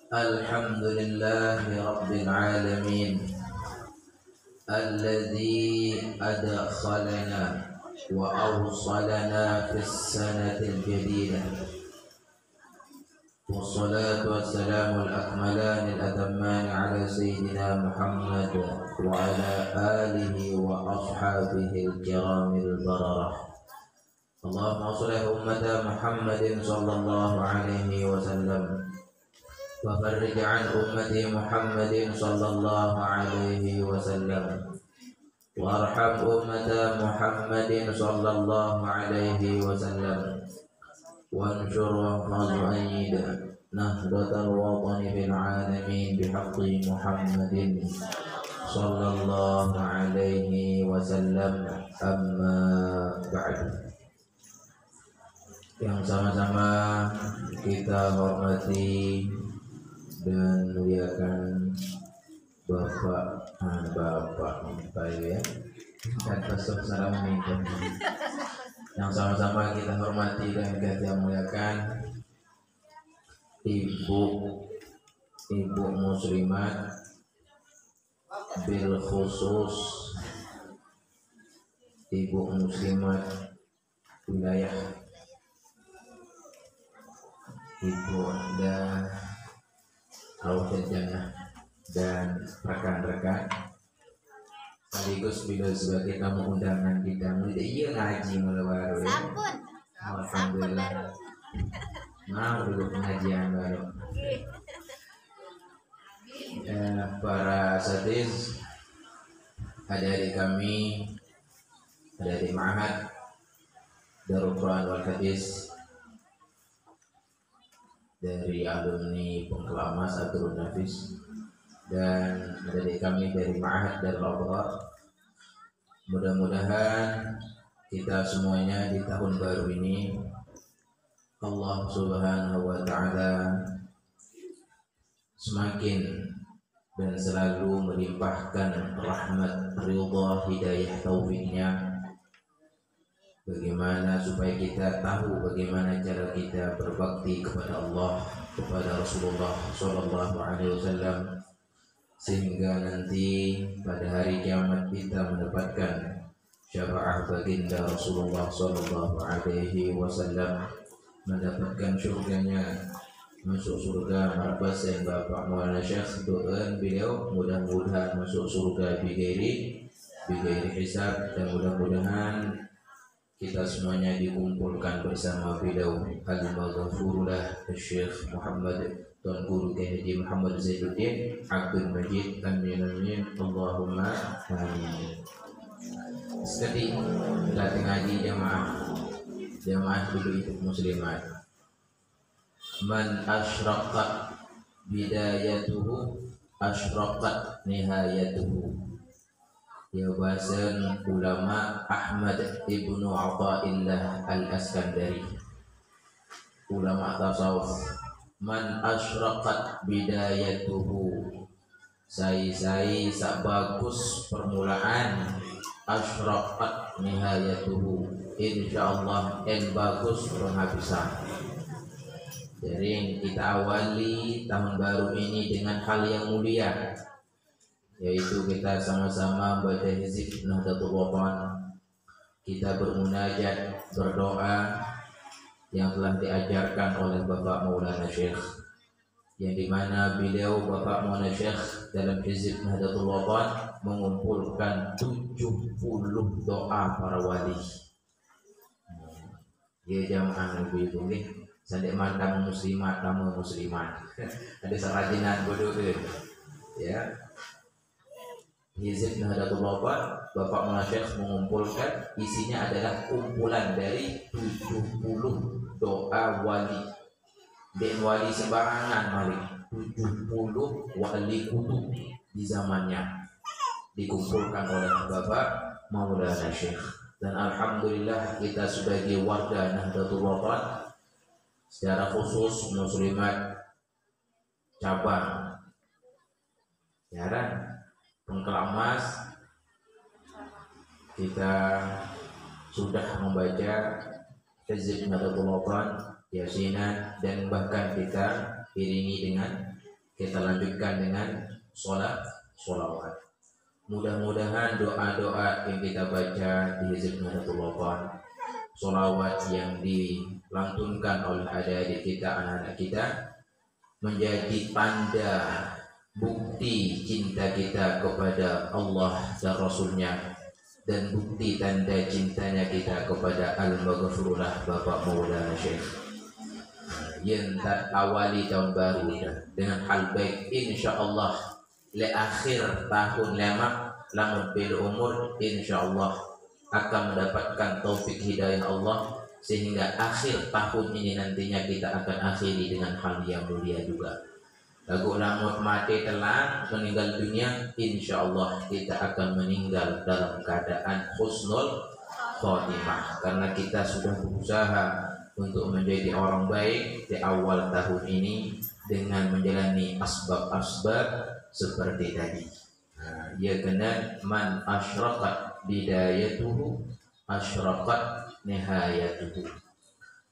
الحمد لله رب العالمين الذي أدخلنا وأوصلنا في السنة الجديدة، والصلاة والسلام الأكملان الأتمان على سيدنا محمد وعلى آله وأصحابه الكرام البررة. اللهم صل على أمة محمد صلى الله عليه وسلم، وفرج عن أمة محمد صلى الله عليه وسلم، وارحم أمة محمد صلى الله عليه وسلم، وانشر وأيد نهضة الوطن في العالمين بحق محمد صلى الله عليه وسلم. أما بعد، yang sama-sama kita hormati dan muliakan Bapak ya, dan Assalamualaikum. Yang sama-sama kita hormati dan kita muliakan ibu muslimat, bil khusus ibu muslimat wilayah Ibu dan Raudhah Jannah dan rekan-rekan sekaligus beliau sebagai tamu undangan kita. Iya ngaji mulai baru ya. Alhamdulillah. Mau dulu pengajian baru. Para asatiz, adik-adik kami, adik-adik Ma'had Darul Quran wal Hadis dari alumni Pengkelamas Abdul Nafis, dan adik kami dari Ma'had Darul Abrar. Mudah-mudahan kita semuanya di tahun baru ini Allah Subhanahu wa Ta'ala semakin dan selalu melimpahkan rahmat, ridha, hidayah, taufiknya. Bagaimana supaya kita tahu bagaimana cara kita berbakti kepada Allah, kepada Rasulullah Sallallahu Alaihi Wasallam, sehingga nanti pada hari kiamat kita mendapatkan syafaat baginda Rasulullah Sallallahu Alaihi Wasallam, mendapatkan surganya, masuk surga Marbas yang Bapak Maulana Syekh doakan beliau mudah-mudahan masuk surga bighairi hisab, dan mudah-mudahan kita semuanya dikumpulkan bersama beliau Al-Maghfurullah Syekh Muhammad Tuan Guru Haji Muhammad Zainuddin Abdul Majid. Amin amin Allahumma amin. Sekali kita ngaji jamaah ibu muslimat. Man asyraqat bidayatuhu asyraqat nihayatuhu. Ya, bahasan ulama Ahmad Ibnu Athaillah Al-Askandari, ulama tasawuf. Man asyraqat bidayatuhu, sai sak bagus permulaan, asyraqat nihayatuhu, insyaallah en bagus penghabisan. Jadi kita awali tahun baru ini dengan hal yang mulia, yaitu kita sama-sama baca hizib Nahdlatul Wathon. Kita bermunajat, berdoa yang telah diajarkan oleh Bapak Maulana Syekh, yang dimana beliau Bapak Maulana Syekh dalam hizib Nahdlatul Wathon mengumpulkan 70 doa para wali. Ya jamaah ibu-ibu nih, sandek mandang muslimat, tamu muslimat. Ada serajinan bodoh ya. Hizib Nahdlatul Wathon Bapak Maulana Syekh mengumpulkan, isinya adalah kumpulan dari 70 doa wali. Dan wali sembarangan malik, 70 wali kutub di zamannya dikumpulkan oleh Bapak Maulana Syekh. Dan alhamdulillah kita sebagai warga Nahdlatul Wathon, secara khusus muslimat cabang Jaran Pengkelamas, kita sudah membaca hizib Nahdlatul Wathon, Yasinan, dan bahkan kita iringi dengan kita lanjutkan dengan sholawat. Mudah-mudahan doa-doa yang kita baca di Hizib Nahdlatul Wathon, sholawat yang dilantunkan oleh adik-adik kita, anak-anak kita, menjadi tanda bukti cinta kita kepada Allah dan Rasulnya, dan bukti tanda cintanya kita kepada Al-Maghfurullah Bapak Maulana Syekh. Yang tak awali tahun baru dengan hal baik, insyaallah le akhir tahun lama bil umur, insyaallah akan mendapatkan taufik hidayah Allah, sehingga akhir tahun ini nantinya kita akan akhiri dengan hal yang mulia juga. Lagu lamut mati telah meninggal dunia, insyaallah kita akan meninggal dalam keadaan husnul khotimah, karena kita sudah berusaha untuk menjadi orang baik di awal tahun ini dengan menjalani asbab-asbab seperti tadi. Ya kena man asyraqat bidayatuhu asyraqat nihayatuhu.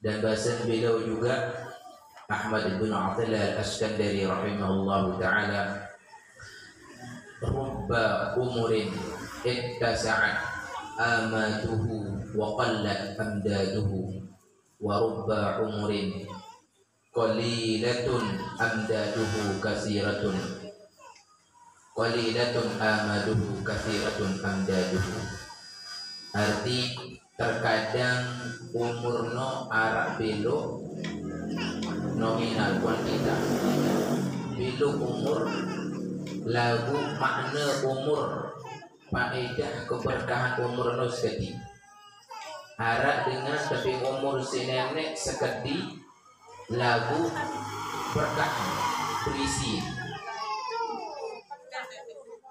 Dan bahasa beliau juga Ahmad bin Athilah Al-Askandari rahimahullahu ta'ala, rubba umurin ittasa'at amatuhu wa qallat amdaduhu, wa rubba umurin qalilatun amdaduhu kasiratun, qalilatun amaduhu kasiratun amdaduhu. Arti terkadang umurno arak belok nominal kuantitas, belok umur lagu makna umur, faedah keberkahan umur no sekedi. Arak dengan tapi umur si nenek sekedi lagu berkah berisi.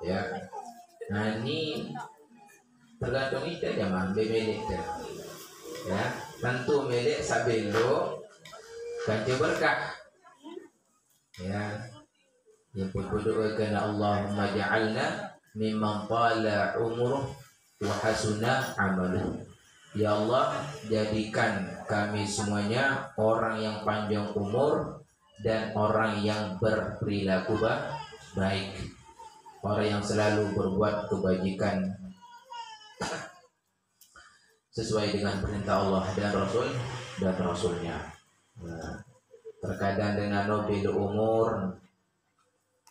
Ya, nah ini tergantung kita zaman milik ya, tentu milik sabelo kanca berkah ya. Yang berdoa kepada Allahumma ja'alna mimman qala umruh wa hasuna amaluh. Ya Allah, jadikan kami semuanya orang yang panjang umur dan orang yang berperilaku baik, orang yang selalu berbuat kebajikan sesuai dengan perintah Allah dan Rasulnya. Nah, terkadang dengan belok umur,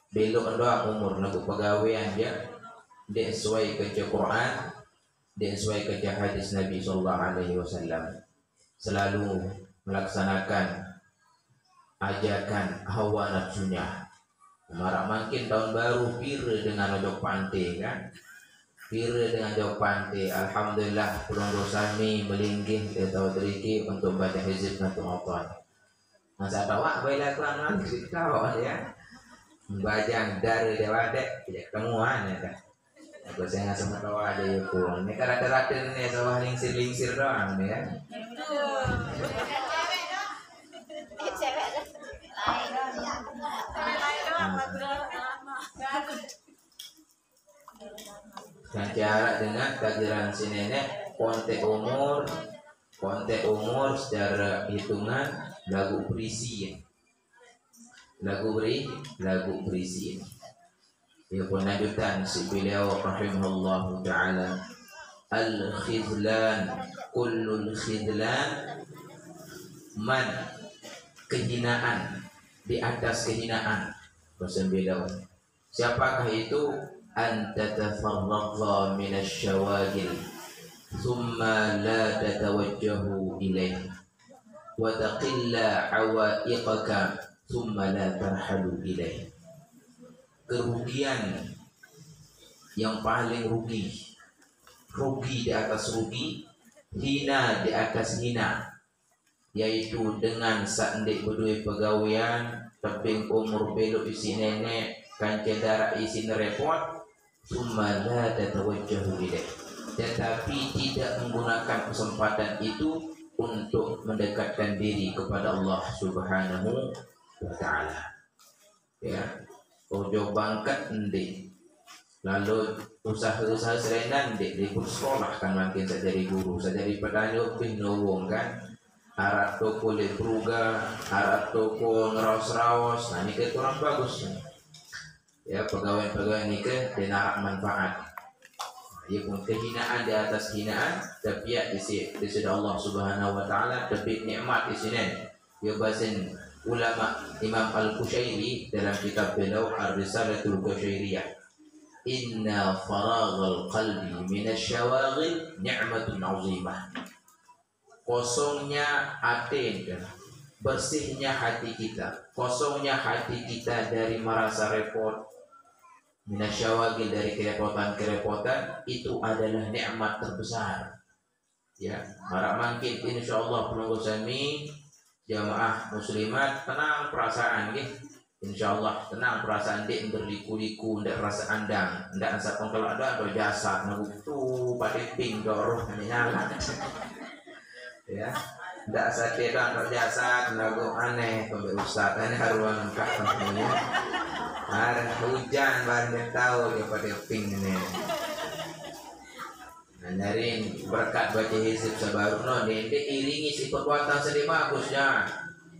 belok doang umur untuk pegawaian dia sesuai ke Quran, dia sesuai ke hadis Nabi sallallahu alaihi wasallam, selalu melaksanakan ajakan hawa nafsunya. Marak makin tahun baru pira dengan ojok pantai kan, pira dengan ojok pantai. Alhamdulillah pulang dosami melinggih ke tahu teriki untuk baca hizib Nahdlatul Wathon. Masa tawa baiklah kelangan kau ya, bajang dari dewade tidak ketemuan ya kan. Aku saya nggak sama tahu ada ya pun. Ini kan rata-rata nih sawah lingsir doang nih ya. Dan cara dengan kajian si nenek kontek umur secara hitungan lagu berisi, lagu berisi. Ya pun lanjutan si beliau rahimahullahu ta'ala, al-khidlan kullul khidlan, man kehinaan di atas kehinaan. Bahasa beliau, siapakah itu? Anta tafarragha minasy syawagil thumma la tatawajjahu ilaih wa taqilla awaiqaka thumma la tarhalu ilaih. Kerugian yang paling rugi di atas rugi, hina di atas hina, yaitu dengan sandek berdua pegawaian tebing umur belok isi nenek kancen darah isi repot, summa la tatawajjahu ilaih, tetapi tidak menggunakan kesempatan itu untuk mendekatkan diri kepada Allah Subhanahu wa ta'ala. Ya, ojo bangkat ndek, lalu usaha-usaha serenan ndek, libur sekolah kan makin saya jadi guru, saya jadi petani upin nowong kan, Arab toko lebruga, Arab toko ngeraos-raos. Nah ini ke kurang bagus. Ya pegawai-pegawai ini ke denarak manfaat. Ya pun kehinaan di atas hinaan, tapi ya di sisi Allah Subhanahu Wa Taala tapi nikmat di sini. Ya bahasan ulama Imam Al-Qushairi dalam kitab beliau Ar-Risalatul Qushairiyah. Inna faraghal qalbi minasyawaghil ni'matun 'azimah. Kosongnya hati, bersihnya hati kita, kosongnya hati kita dari merasa repot, minasyawagil dari kerepotan-kerepotan, itu adalah nikmat terbesar. Ya, harap makin insyaallah penunggu sami jamaah muslimat tenang perasaan gitu. Insyaallah tenang perasaan dia berliku-liku, ndak rasa andang, ndak rasa kalau ada jasa nagu tu pada ping doroh nyala. Ya ndak sakit dan jasa tenaga aneh pembe ustaz ini haruan katanya ada hujan banyak tahu dia pada ping ini nyarin berkat baca hizib sabarno dia iringi si perbuatan sedih bagusnya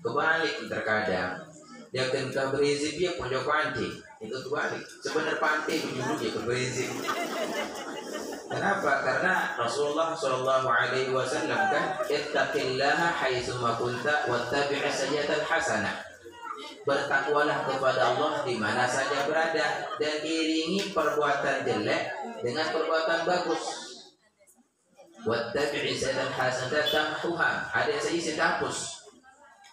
kebalik terkadang dia akan berizib dia pojok panti itu kebalik sebenarnya panti dulu dia berizib. Kenapa? Karena Rasulullah Shallallahu Alaihi Wasallam kan ittaqillaha haitsuma kunta wattabi' sayyi'atal hasanah. Bertakwalah kepada Allah di mana saja berada dan iringi perbuatan jelek dengan perbuatan bagus. Wattabi' sayyi'atal hasanah tamhuha. Ada yang saya hapus.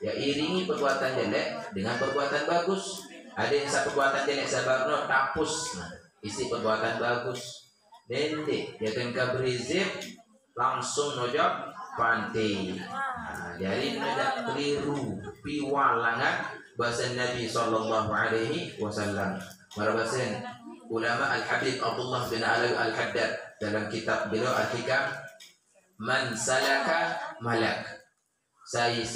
Ya iringi perbuatan jelek dengan perbuatan bagus. Ada yang perbuatan jelek sabarno hapus. Nah, isi perbuatan bagus. Dende dia akan berizib langsung nojok pantai. Nah, jadi nojok keliru piwalangan bahasa Nabi Sallallahu Alaihi Wasallam. Marabasan ulama Al-Habib Abdullah bin Ali Al-Haddad dalam kitab beliau Al-Hikam, man salaka malak. Sai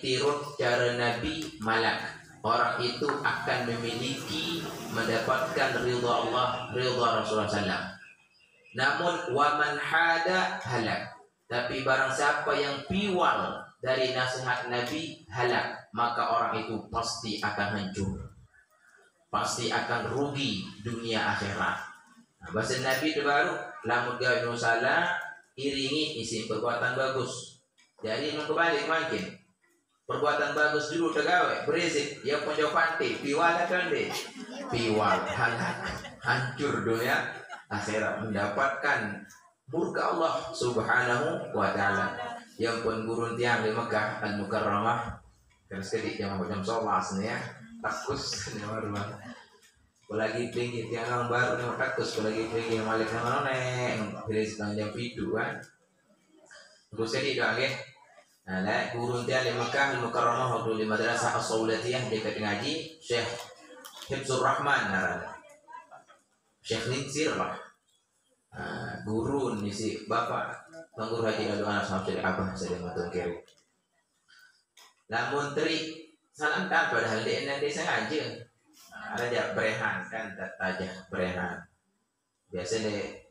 tirut cara Nabi malak. Orang itu akan memiliki mendapatkan ridha Allah, ridha Rasulullah sallallahu. Namun waman hada halak. Tapi barang siapa yang piwal dari nasihat Nabi halak, maka orang itu pasti akan hancur, pasti akan rugi dunia akhirat. Nah, bahasa Nabi itu baru lamun gawe salah iringi isi perbuatan bagus. Jadi kembali makin perbuatan bagus dulu tergawe berisik ya pojok pantai piwal kan deh piwal halak hancur dunia akhirat mendapatkan murka Allah Subhanahu wa Ta'ala. Yang pun gurun tiang di Mekah Al-Mukarramah kan sekali jam sholat ya takus ni rumah lagi tinggi tiang baru ni takus lagi tinggi malik nama neng pilih setengah jam itu kan terus sekali dah ke nah gurun tiang di Mekah Al-Mukarramah waktu di madrasah As-Saulatiyah dekat ngaji Syekh Hibzur Rahman narada Syekh Linsir lah guru misi bapak pengguru haji lalu anak sampai abah sedang matang kiri lamun teri salam kan padahal dia nanti sengaja ada dia berehan kan tajah berehan biasa deh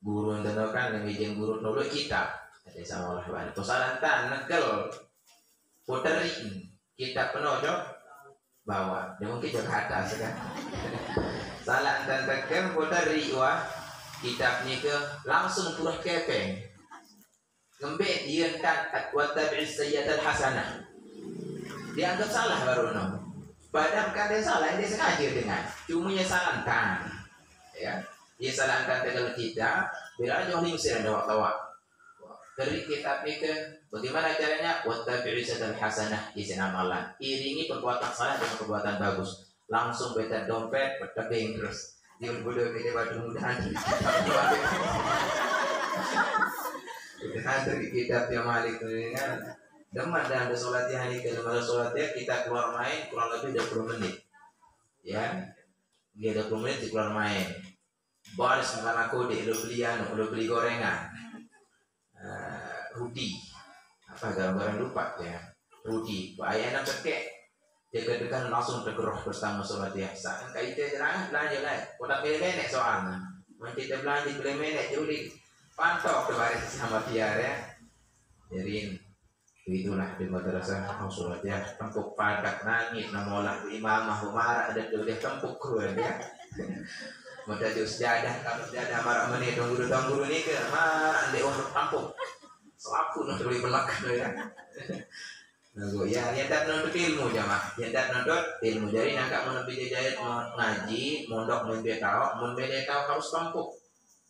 guru dan kan yang izin guru dulu kita ada sama Allah bani kesalahan tan negel puteri kita penojok bawah dia mungkin ke atas kan salah dan tekem puteri wah kitab ni ke langsung turah kepeng ngembet dia kan wattabi' sayyi'atal hasanah dianggap salah baru no padahal kan dia salah dia sengaja dengan cumanya salahkan ya dia salahkan dengan kita bila aja orang mesti ada waktu dari kitab ni ke bagaimana caranya wattabi' sayyi'atal hasanah izin amalan iringi perbuatan salah dengan perbuatan bagus langsung beta dompet bertebing terus dia bodoh kita batu mudahan mudahan dari kitab yang malik dengan demat dan ada sholatnya hari ke lembaga sholatnya kita keluar main kurang lebih 20 menit ya dia 20 menit di keluar main baris makan aku di udah beli gorengan rudi apa gambaran lupa ya rudi ayah anak cekek dia kedekan langsung tergeroh bersama sholat biasa. Kan kita jangan belanja lah. Kotak menek soalnya. Mungkin kita belanja beli menek jadi pantau ke baris sama tiar ya. Jadi Itulah di madrasah Rasulullah ya tempuk padat nangis namolah imamah umara ada tuh dia tempuk keluar ya. Mudah jus jadah kalau jadah marah menit guru ini ke marah dia untuk tampuk. Selaku nak beli belakang ya. Nah, ya dat nonton ilmu jamaah. Ya dat nonton ilmu jadi nak mau lebih jahit mau ngaji, mondok mau tahu harus tampuk.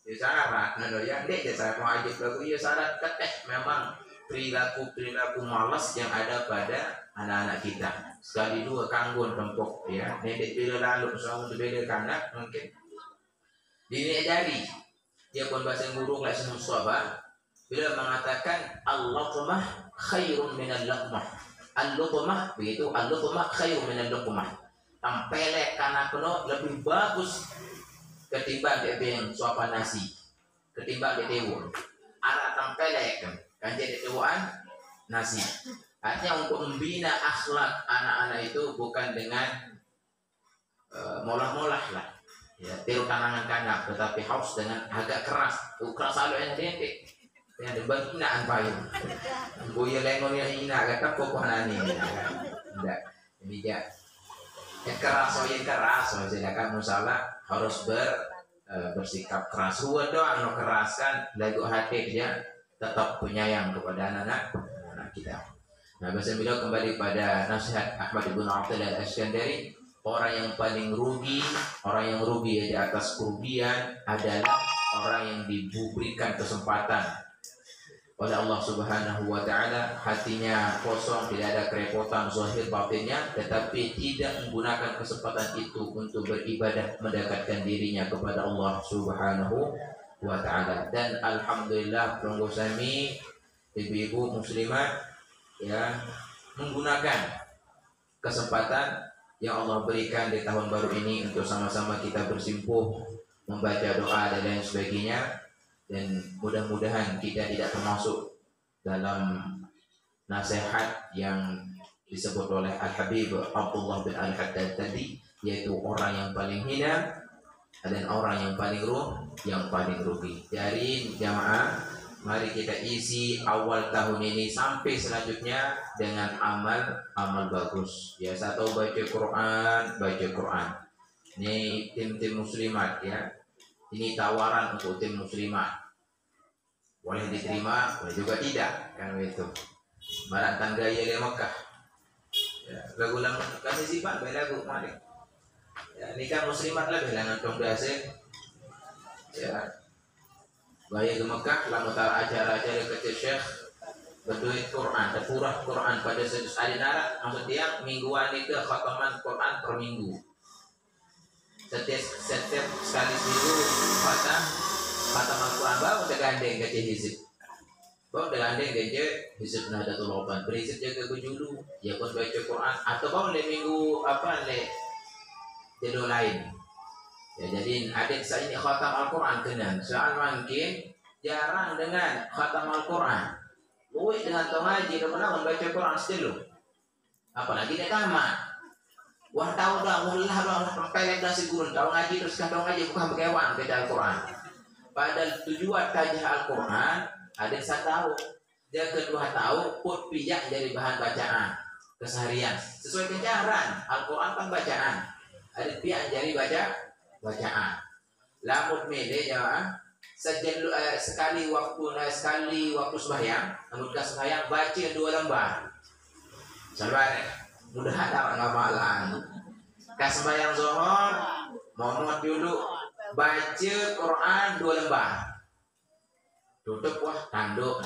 Ya syarat nado ya dek saya mau wajib lagu ya syarat teteh memang perilaku malas yang ada pada anak-anak kita. Sekali dua kanggun tempuk ya. Nenek bila lalu sama beda kanak mungkin. Dini ajari. Dia pun bahasa guru kelas musabah bila mengatakan al-luqmah khairun minal luqmah. Al-luqmah begitu, al-luqmah khairun minal luqmah. Tampelek kanak kuno lebih bagus ketimbang dia suapan nasi. Ketimbang dia tewon. Anak tampelek kan jadi tuan nasi. Artinya untuk membina akhlak anak-anak itu bukan dengan molah-molah lah, ya tiru kanangan kanak, tetapi harus dengan agak keras. Keras selalu yang dendek, yang dibagi hinaan payung. Buaya lengon yang hina, kata kok nani, tidak. Jadi ya keras, sedangkan musalah harus bersikap keras. Huwa doang no keras kan, lagu hati dia tetap penyayang kepada anak-anak kita. Nah, bahasa beliau kembali pada nasihat Ahmad bin Abdul Al-Iskandari, orang yang paling rugi, orang yang rugi di atas kerugian adalah orang yang diberikan kesempatan oleh Allah Subhanahu wa taala, hatinya kosong, tidak ada kerepotan zahir batinnya, tetapi tidak menggunakan kesempatan itu untuk beribadah mendekatkan dirinya kepada Allah Subhanahu wa ta'ala. Dan alhamdulillah peranggu sami ibu-ibu muslimat ya menggunakan kesempatan yang Allah berikan di tahun baru ini untuk sama-sama kita bersimpuh membaca doa dan lain sebagainya, dan mudah-mudahan kita tidak termasuk dalam nasihat yang disebut oleh Al-Habib Abdullah bin Al-Haddad tadi, yaitu orang yang paling hina dan orang yang paling rugi. Dari jamaah, mari kita isi awal tahun ini sampai selanjutnya dengan amal bagus. Ya, satu baca Quran. Ini tim muslimat ya. Ini tawaran untuk tim muslimat. Boleh diterima, boleh juga tidak, kan begitu. Maratan gaya di Mekah. Ya, lagu kami sifat lagu mari. Ya, ini kan muslimat lah bilangan kongdase. Ya. Gaya ke Mekah, lamutar acara-acara kecil Syekh berduit Quran, terpurah Quran pada sejus adinara, maksudnya mingguan itu khataman Quran per minggu. Setiap sekali seminggu khatam Al-Quran baru tergandeng kecil hizib. Baru tergandeng kecil hizib Nahdlatul Ulama. Berhizib jaga kujulu, ya pun baca Quran atau baru le minggu jadwal lain. Ya, jadi adik saya ini khatam Al-Quran kenan. Soal mungkin jarang dengan khatam Al-Quran. Buat dengan ngaji, pernah membaca Quran still. Apalagi dia tamat. Wah tahu dah, mullah pelek dah sigurun. Tahu ngaji terus kan tahu ngaji bukan berkewan baca Al-Quran. Padahal tujuan tajah Al-Quran adik saya tahu. Dia kedua tahu put pijak jadi bahan bacaan keseharian. Sesuai kejaran Al-Quran kan bacaan. Adik pijak jadi bacaan. Lamut mede ya. Sekali waktu sembahyang, namun sembahyang baca 2 lembar. Sabar. Mudah ada ngamalan. Kas sembahyang zuhur, momot dulu baca Quran 2 lembar. Tutup wah tanduk.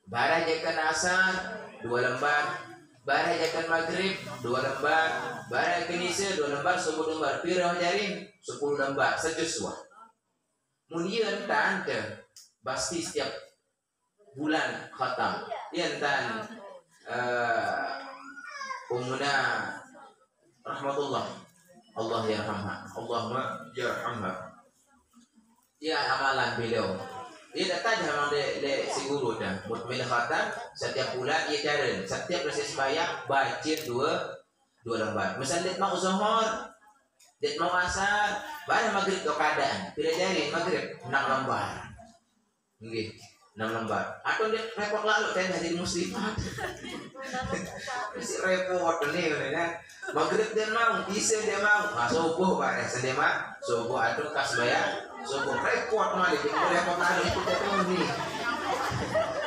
Barang jakan asar 2 lembar. Barang jakan maghrib 2 lembar. Barang jakan isya 2 lembar, 10 lembar. Pirah jaring 10 lembar. Sejus wah. Kemudian tante pasti setiap bulan khatam. Dia tan Ummuna rahmatullah, Allah yarhamha, Allahumma yarhamha. Dia amalan beliau. Dia datang memang de si guru dah. Mukmin khatam setiap bulan dia cari. Setiap selesai sembahyang baca 2 lembar. Misalnya dia mau zuhur, dia mau asar, baru maghrib tu keadaan. Bila jari maghrib 6 lembar. Nggih. 6 lembar. Atau dia repot lalu saya jadi muslimat. Si repot nih kan. Maghrib dia mau, isya dia mau. Nah, subuh Pak, dia mah subuh atau kas bayar. Subuh repot malah dia repot lalu itu tetap ini.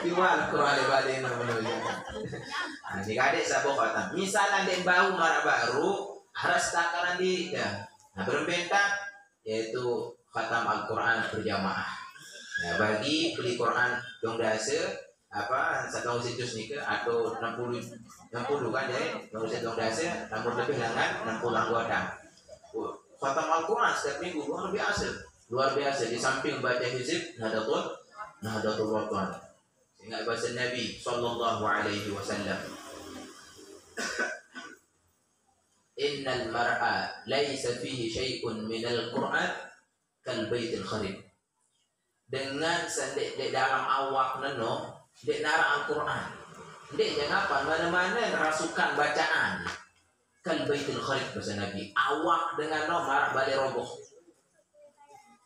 Iwan kurang balik namanya. Nah, jika adik sabuk kata, misalnya dia bau marah baru, harus takaran di ya. Nah, berbentak yaitu khatam Al-Quran berjamaah. Nah, bagi beli Quran dong dase apa satu situs nih ke atau 60 kan jadi dong dong dase namun lebih dengan 60 anggota. Khatam Al-Quran setiap minggu luar biasa di samping baca hizib Nahdlatul Wathon. Ingat bahasa Nabi sallallahu alaihi wasallam. Innal mar'a laisa fihi syai'un minal Qur'an kal baitil kharib. Dengan sendek di dalam awak neno di nara Al-Quran dek jangan apa mana-mana rasukan bacaan kal baitil kharib bahasa Nabi awak dengan nomor balik roboh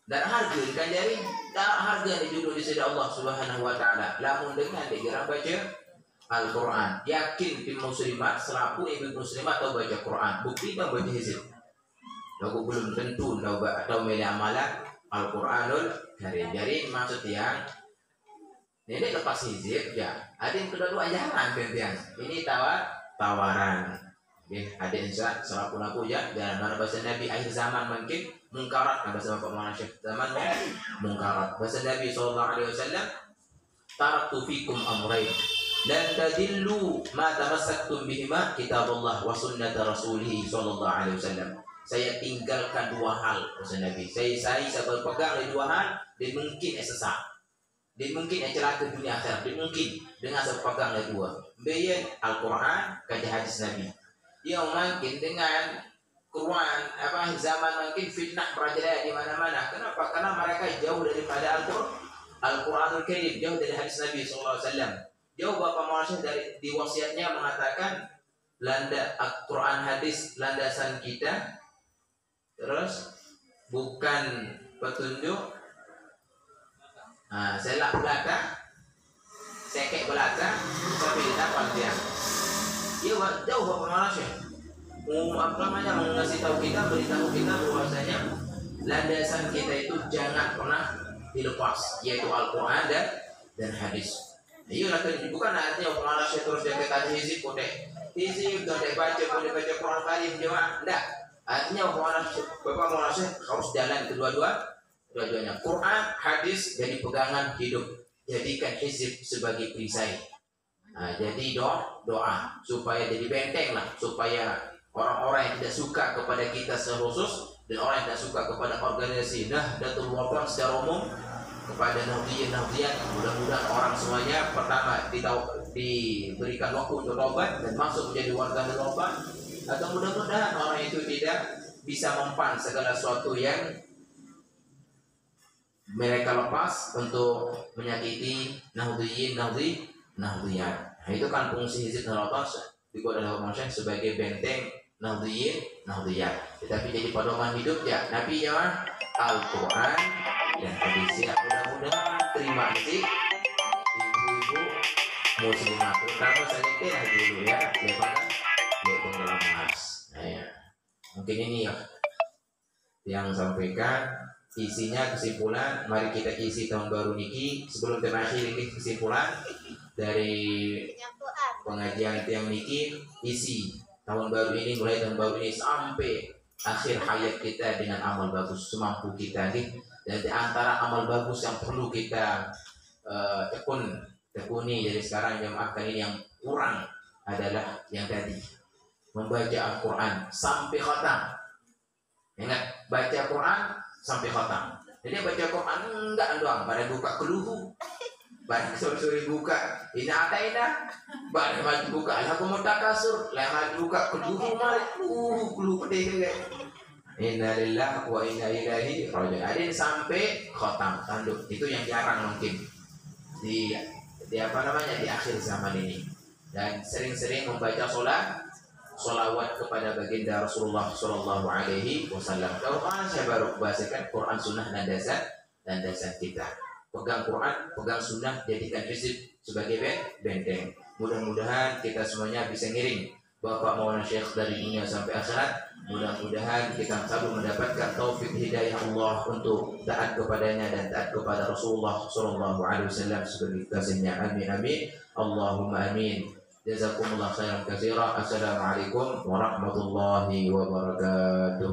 dan harga kan jadi harga yang dijudul di sisi Allah Subhanahu wa taala lamun dengan dikira baca Al-Quran yakin di muslimat selaku ibu muslimat atau baca Quran bukti baca hizib lagu belum tentu atau milih amalan Al-Quranul Karim. Jadi maksud yang ini lepas hizib ya. Ada yang kedua ajaran gantian. Ini tawaran. Ya, ada insya selaku laku ya. Dan mana bahasa Nabi akhir zaman mungkin mungkarat. Bahasa Bapak Maulana Syekh zaman mungkarat. Bahasa Nabi SAW taraktu fikum amrain dan tadillu ma tamassaktum bihima kitabullah wa sunnata rasulih sallallahu alaihi wasallam. Saya tinggalkan dua hal kata Nabi. Saya berpegang di dua hal dan mungkin sesat. Dan mungkin celaka dunia akhirat. Dan mungkin dengan saya berpegang di dua. Bayan Al-Quran kaji hadis Nabi. Dia mungkin dengan Quran apa zaman mungkin fitnah merajalela di mana-mana. Kenapa? Karena mereka jauh daripada Al-Quranul Karim, jauh dari hadis Nabi sallallahu alaihi wasallam. Jauh Bapak Maulana dari di wasiatnya mengatakan Al-Quran hadis landasan kita. Terus bukan petunjuk. Nah, selak belaka, sekek belaka, tapi didapat dia. Dia jauh Bapak Malaysia. Apa namanya mengasih tahu kita, beritahu kita bahwasanya landasan kita itu jangan pernah dilepas, yaitu Al-Quran dan hadis. Iya, bukan artinya Bapak Malaysia terus dia kata hizib, kode hizib, kode baca Quran Karim, jemaah, enggak. Artinya Bapak Maulana harus jalan kedua-duanya. Quran, hadis jadi pegangan hidup. Jadikan hizib sebagai perisai. Nah, jadi doa supaya jadi benteng lah, supaya orang-orang yang tidak suka kepada kita secara khusus dan orang yang tidak suka kepada organisasi Nahdlatul Wathon secara umum kepada nahdliyin, mudah-mudahan orang semuanya pertama diberikan waktu untuk tobat dan masuk menjadi warga Wathon. Atau mudah-mudahan orang itu tidak bisa mempan segala sesuatu yang mereka lepas untuk menyakiti nahdliyin. Nah, itu kan fungsi hizib Wathon dibuat oleh Muhammad sebagai benteng nahdliyin. Tetapi jadi pedoman hidup ya Nabi ya Al-Quran dan hadis. Ya, mudah-mudahan terima kasih ibu-ibu muslimah terutama saya kira dulu ya daripada dalam mas. Nah, ya. Mungkin ini ya yang sampaikan isinya kesimpulan. Mari kita isi tahun baru niki sebelum terakhir ini kesimpulan dari pengajian yang niki isi tahun baru ini mulai tahun baru ini sampai akhir hayat kita dengan amal bagus semampu kita nih. Dan di antara amal bagus yang perlu kita tekuni dari sekarang jamaah kali yang kurang adalah yang tadi membaca Al-Quran sampai khatam. Ingat, baca Quran sampai khatam. Jadi baca Quran enggak doang, pada buka keluhu, pada sore-sore buka ini ataina, pada maju buka Al-Hakumut Takasur, maju buka keluhu malah keluhu pedih. Inna lillahi wa inna ilaihi raji'un. Ada sampai khatam tanduk. Itu yang jarang mungkin di apa namanya di akhir zaman ini. Dan sering-sering membaca sholawat kepada baginda Rasulullah Sallallahu Alaihi Wasallam. Kalau saya baru bahasakan Quran Sunnah dan dasar kita. pegang Quran, pegang sunnah, jadikan hizib sebagai benteng. Mudah-mudahan kita semuanya bisa ngiring Bapak Maulana Syekh dari dunia sampai akhirat. Mudah-mudahan kita selalu mendapatkan taufik hidayah Allah untuk taat kepadanya dan taat kepada Rasulullah sallallahu alaihi wasallam sebagai kasihnya. Amin amin. Allahumma amin. Jazakumullah khairan katsira. Assalamualaikum warahmatullahi wabarakatuh.